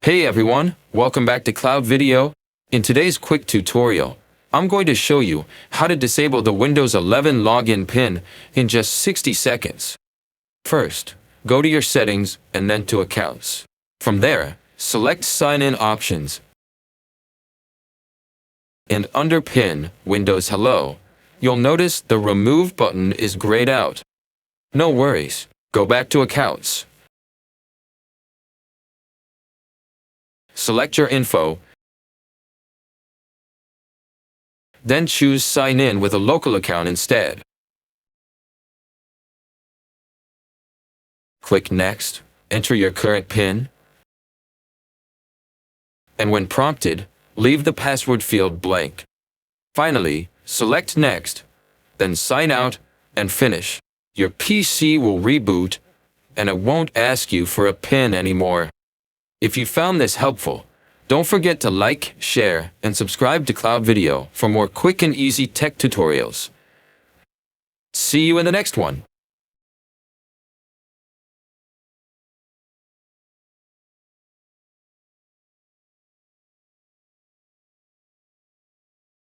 Hey everyone, welcome back to Cloud Video. In today's quick tutorial, I'm going to show you how to disable the Windows 11 login PIN in just 60 seconds. First, go to your settings and then to accounts. From there, select sign in options. And under PIN, Windows Hello, you'll notice the remove button is grayed out. No worries, go back to accounts. Select your info, then choose Sign in with a local account instead. Click Next, enter your current PIN, and when prompted, leave the password field blank. Finally, select Next, then sign out and finish. Your PC will reboot, and it won't ask you for a PIN anymore. If you found this helpful, don't forget to like, share, and subscribe to Cloud Video for more quick and easy tech tutorials. See you in the next one.